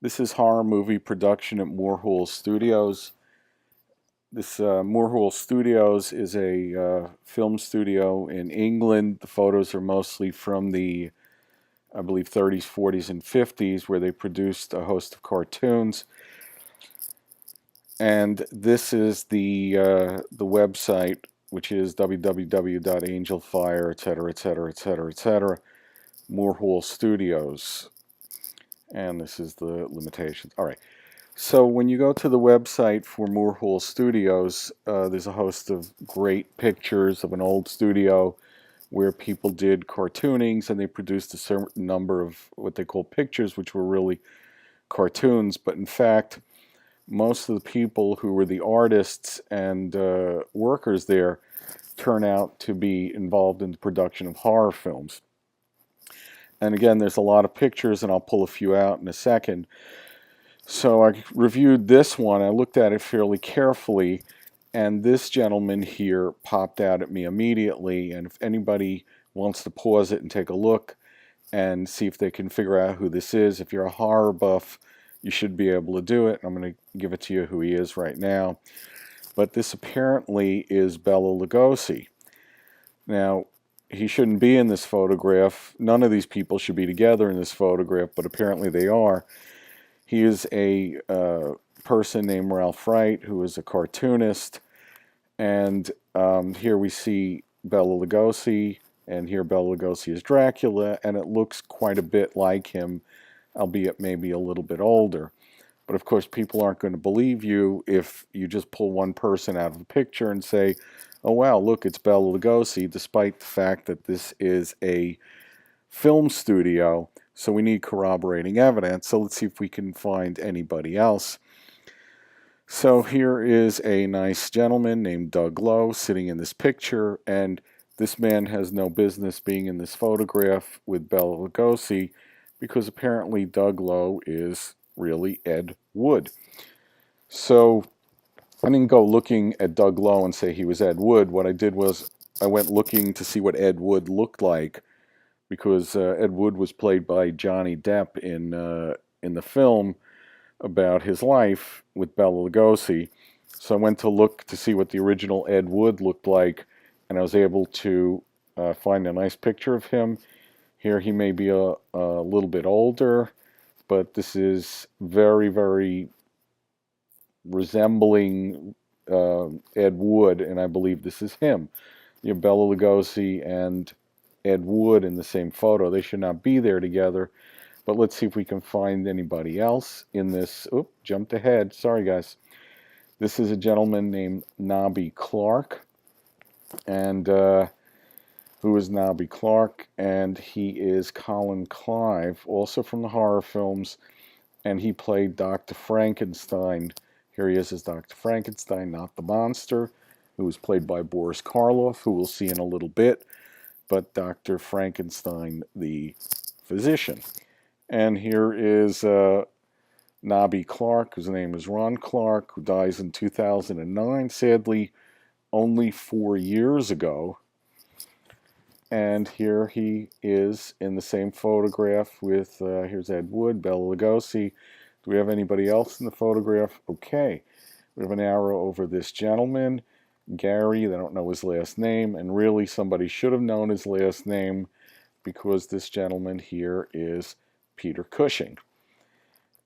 This is horror movie production at Moor Hall Studios. This Moor Hall Studios is a film studio in England. The photos are mostly from the, I believe, 30s, 40s, and 50s, where they produced a host of cartoons. And this is the website, which is www.angelfire, etc., etc., etc., etc. Moor Hall Studios. And this is the limitations. All right. So when you go to the website for Moor Hall Studios, there's a host of great pictures of an old studio where people did cartoonings, and they produced a certain number of what they call pictures, which were really cartoons. But in fact, most of the people who were the artists and workers there turn out to be involved in the production of horror films. And again, there's a lot of pictures, and I'll pull a few out in a second. So I reviewed this one. I looked at it fairly carefully, and this gentleman here popped out at me immediately. And if anybody wants to pause it and take a look and see if they can figure out who this is, if you're a horror buff, you should be able to do it. I'm going to give it to you who he is right now. But this apparently is Bela Lugosi. Now, he shouldn't be in this photograph. None of these people should be together in this photograph, but apparently they are. He is a person named Ralph Wright, who is a cartoonist. And here we see Bela Lugosi, and here Bela Lugosi is Dracula, and it looks quite a bit like him, albeit maybe a little bit older. But of course, people aren't going to believe you if you just pull one person out of the picture and say, oh wow, look, it's Bela Lugosi, despite the fact that this is a film studio. So we need corroborating evidence. So let's see if we can find anybody else. So here is a nice gentleman named Doug Lowe sitting in this picture, and this man has no business being in this photograph with Bela Lugosi, because apparently Doug Lowe is really Ed Wood. So I didn't go looking at Doug Lowe and say he was Ed Wood. What I did was I went looking to see what Ed Wood looked like, because Ed Wood was played by Johnny Depp in the film about his life with Bela Lugosi. So I went to look to see what the original Ed Wood looked like, and I was able to find a nice picture of him. Here he may be a little bit older, but this is very, very resembling Ed Wood, and I believe this is him. You have Bela Lugosi and Ed Wood in the same photo. They should not be there together. But let's see if we can find anybody else in this. Oop, jumped ahead. Sorry, guys. This is a gentleman named Nobby Clark. And who is Nobby Clark? And he is Colin Clive, also from the horror films. And he played Dr. Frankenstein. Here he is as Dr. Frankenstein, not the monster, who was played by Boris Karloff, who we'll see in a little bit, but Dr. Frankenstein, the physician. And here is Nobby Clark, whose name is Ron Clark, who dies in 2009, sadly, only 4 years ago. And here he is in the same photograph with, here's Ed Wood, Bela Lugosi. Do we have anybody else in the photograph? Okay. We have an arrow over this gentleman, Gary. They don't know his last name, and really somebody should have known his last name, because this gentleman here is Peter Cushing.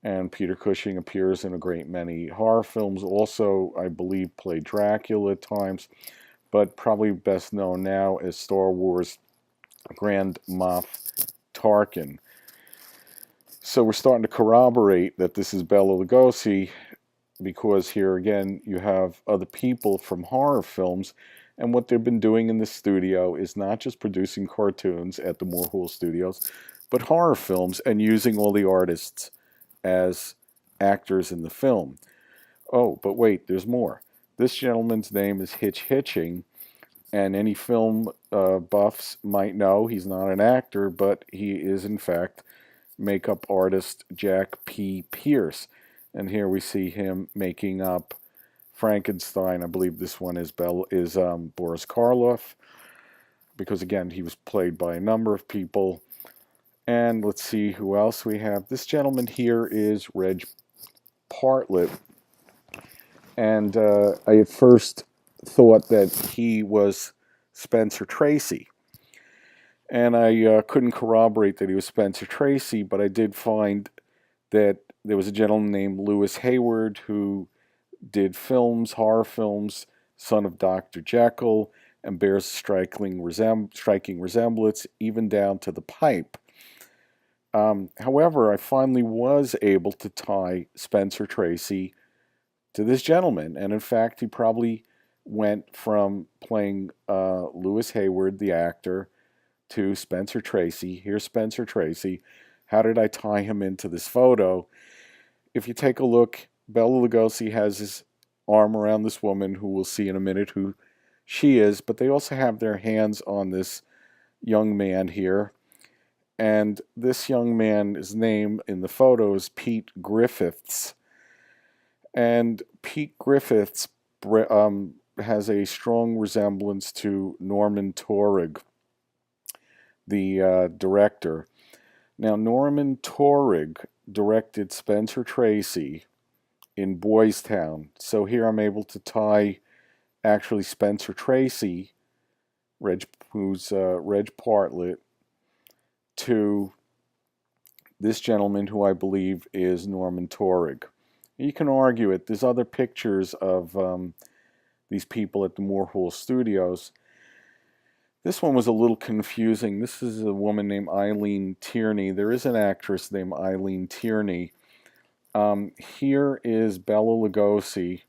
And Peter Cushing appears in a great many horror films. Also, I believe, played Dracula at times, but probably best known now as Star Wars Grand Moff Tarkin. So we're starting to corroborate that this is Bela Lugosi, because here again you have other people from horror films, and what they've been doing in this studio is not just producing cartoons at the Moor Hall Studios, but horror films, and using all the artists as actors in the film. Oh, but wait, there's more. This gentleman's name is Hitch Hitching, and any film buffs might know he's not an actor, but he is in fact makeup artist Jack P. Pierce. And here we see him making up Frankenstein. I believe this one is Boris Karloff, because again he was played by a number of people. And let's see who else we have. This gentleman here is Reg Partlet. And I at first thought that he was Spencer Tracy. And I couldn't corroborate that he was Spencer Tracy, but I did find that there was a gentleman named Lewis Hayward who did films, horror films, Son of Dr. Jekyll, and bears striking resemblance even down to the pipe. However, I finally was able to tie Spencer Tracy to this gentleman, and in fact, he probably went from playing Lewis Hayward, the actor, to Spencer Tracy. Here's Spencer Tracy. How did I tie him into this photo? If you take a look, Bela Lugosi has his arm around this woman, who we'll see in a minute who she is, but they also have their hands on this young man here. And this young man's name in the photo is Pete Griffiths. And Pete Griffiths has a strong resemblance to Norman Torrig, the director. Now, Norman Torrig directed Spencer Tracy in Boys Town. So here I'm able to tie actually Spencer Tracy, who's Reg Partlet, to this gentleman who I believe is Norman Torrig. You can argue it. There's other pictures of these people at the Moor Hall Studios. This one was a little confusing. This is a woman named Eileen Tierney. There is an actress named Eileen Tierney. Here is Bela Lugosi,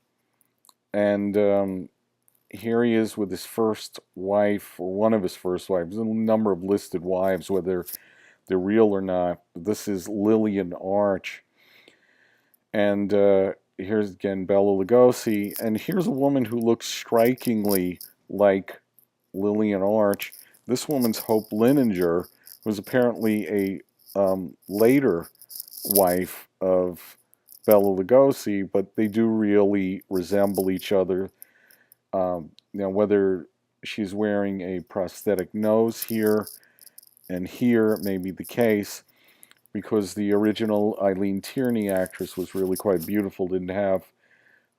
and here he is with his first wife, or one of his first wives. There's a number of listed wives, whether they're real or not. This is Lillian Arch. And here's again Bela Lugosi. And here's a woman who looks strikingly like Lillian Arch. This woman's Hope Lininger, who's apparently a later wife of Bela Lugosi, but they do really resemble each other. Now, whether she's wearing a prosthetic nose here and here may be the case, because the original Eileen Tierney actress was really quite beautiful, didn't have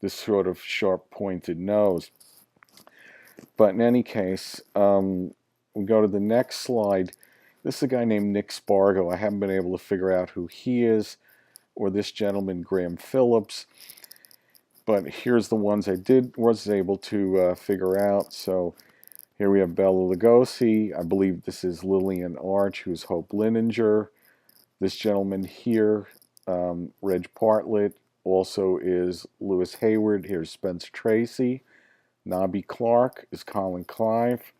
this sort of sharp pointed nose. But in any case, we go to the next slide. This is a guy named Nick Spargo. I haven't been able to figure out who he is, or this gentleman, Graham Phillips. But here's the ones I was able to figure out. So here we have Bela Lugosi. I believe this is Lillian Arch, who's Hope Lininger. This gentleman here, Reg Partlet, also is Lewis Hayward. Here's Spencer Tracy. Nobby Clark is Colin Clive.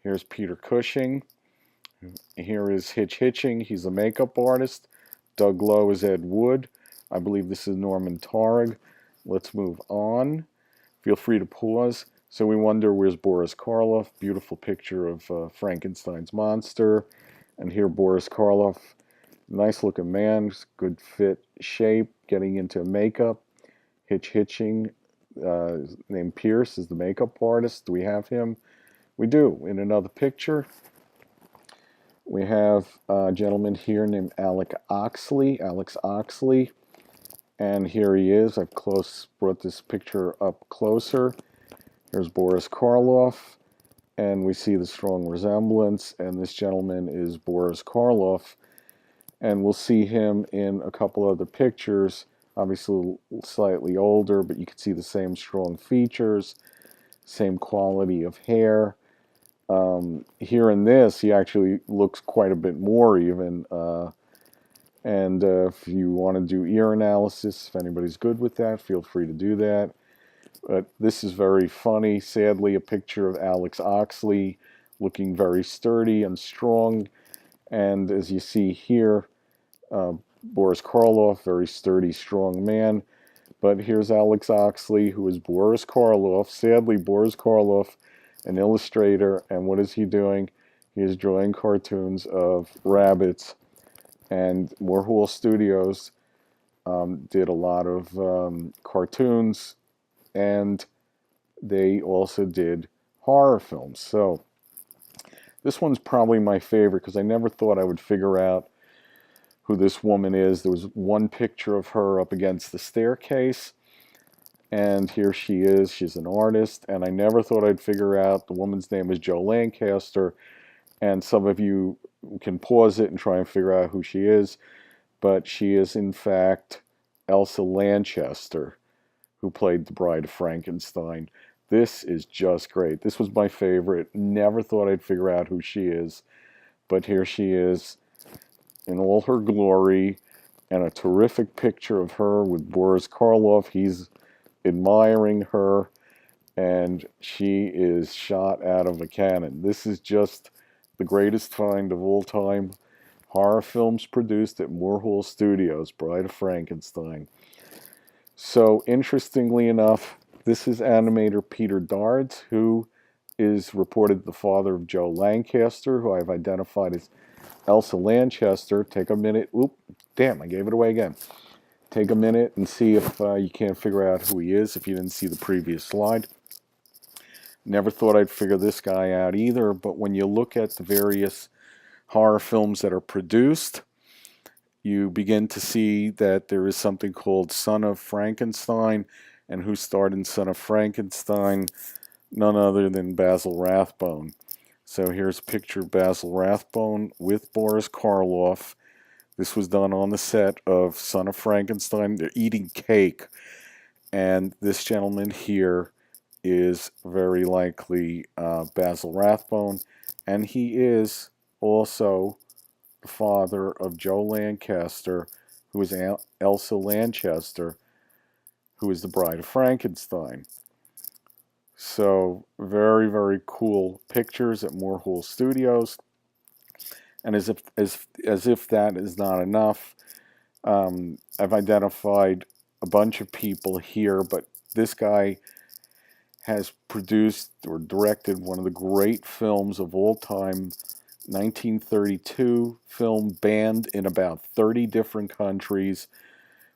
Here's Peter Cushing. Here is Hitch Hitching. He's a makeup artist. Doug Lowe is Ed Wood. I believe this is Norman Torrig. Let's move on. Feel free to pause. So we wonder, where's Boris Karloff? Beautiful picture of Frankenstein's monster. And here Boris Karloff. Nice looking man, good fit, shape, getting into makeup. Hitch Hitching, named Pierce, is the makeup artist. Do we have him? We do. In another picture, we have a gentleman here named Alex Oxley. And here he is. I've brought this picture up closer. Here's Boris Karloff, and we see the strong resemblance. And this gentleman is Boris Karloff. And we'll see him in a couple other pictures, obviously slightly older, but you can see the same strong features, same quality of hair. Here in this, he actually looks quite a bit more even. And if you want to do ear analysis, if anybody's good with that, feel free to do that. But this is very funny. Sadly, a picture of Alex Oxley looking very sturdy and strong. And as you see here, Boris Karloff, very sturdy, strong man. But here's Alex Oxley, who is Boris Karloff. Sadly, Boris Karloff, an illustrator. And what is he doing? He is drawing cartoons of rabbits. And Moor Hall Studios did a lot of cartoons. And they also did horror films. So this one's probably my favorite, because I never thought I would figure out who this woman is. There was one picture of her up against the staircase, and here she is. She's an artist, and I never thought I'd figure out the woman's name is Jo Lancaster, and some of you can pause it and try and figure out who she is, but she is in fact Elsa Lanchester, who played the Bride of Frankenstein. This is just great. This was my favorite. Never thought I'd figure out who she is, but here she is in all her glory, and a terrific picture of her with Boris Karloff. He's admiring her, and she is shot out of a cannon. This is just the greatest find of all time. Horror films produced at Moor Hall Studios, Bride of Frankenstein. So, interestingly enough, this is animator Peter Dards, who is reported the father of Jo Lancaster, who I've identified as Elsa Lanchester. Take a minute. Oop, damn, I gave it away again. Take a minute and see if you can't figure out who he is if you didn't see the previous slide. Never thought I'd figure this guy out either, but when you look at the various horror films that are produced, you begin to see that there is something called Son of Frankenstein, and who starred in Son of Frankenstein? None other than Basil Rathbone. So here's a picture of Basil Rathbone with Boris Karloff. This was done on the set of Son of Frankenstein. They're eating cake, and this gentleman here is very likely Basil Rathbone, and he is also the father of Jo Lancaster, who is Elsa Lanchester, who is the Bride of Frankenstein. So very, very cool pictures at Moor Hall Studios. And as if that is not enough, I've identified a bunch of people here, but this guy has produced or directed one of the great films of all time, 1932 film, banned in about 30 different countries,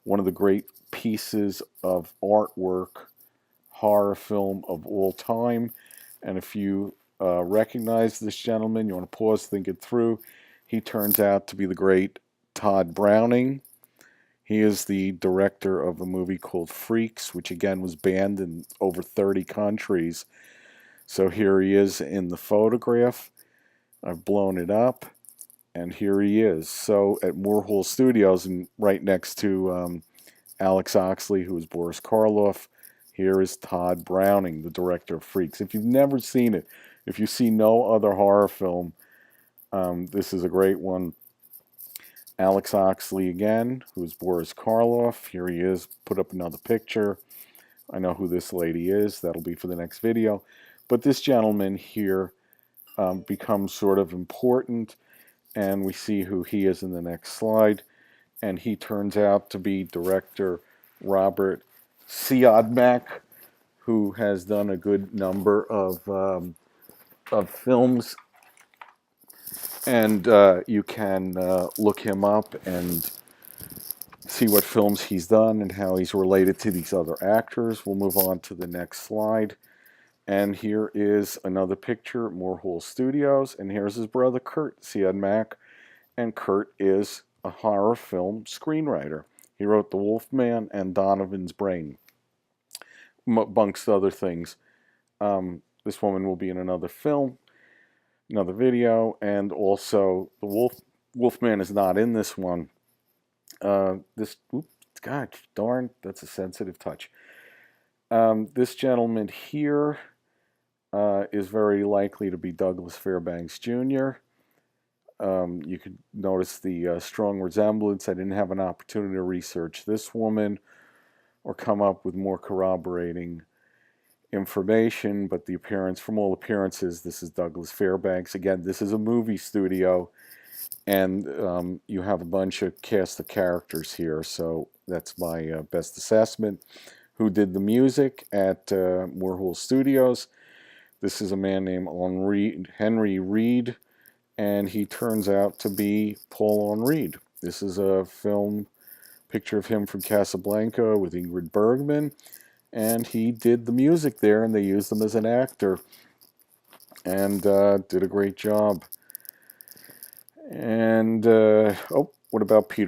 one of the great pieces of artwork, horror film of all time. And if you recognize this gentleman, you want to pause, think it through, he turns out to be the great Todd Browning. He is the director of a movie called Freaks, which again was banned in over 30 countries. So here he is in the photograph. I've blown it up, and here he is. So at Moor Hall Studios, and right next to Alex Oxley, who is Boris Karloff, here is Todd Browning, the director of Freaks. If you've never seen it, if you see no other horror film, this is a great one. Alex Oxley again, who's Boris Karloff. Here he is. Put up another picture. I know who this lady is. That'll be for the next video. But this gentleman here becomes sort of important, and we see who he is in the next slide. And he turns out to be director Robert Siodmak, who has done a good number of films. And you can look him up and see what films he's done and how he's related to these other actors. We'll move on to the next slide. And here is another picture at Moor Hall Studios. And here's his brother, Kurt Siodmak. And Kurt is a horror film screenwriter. He wrote The Wolfman and Donovan's Brain, amongst other things. This woman will be in another film, another video, and also the Wolfman is not in this one. God darn, that's a sensitive touch. This gentleman here is very likely to be Douglas Fairbanks Jr. You could notice the strong resemblance. I didn't have an opportunity to research this woman or come up with more corroborating information, but the appearance, from all appearances, this is Douglas Fairbanks. Again, this is a movie studio, and you have a bunch of cast of characters here, so that's my best assessment. Who did the music at Moor Hall Studios? This is a man named Henry Reed, and he turns out to be Paul Henreid. This is a film picture of him from Casablanca with Ingrid Bergman, and he did the music there, and they used him as an actor, and did a great job. And, what about Peter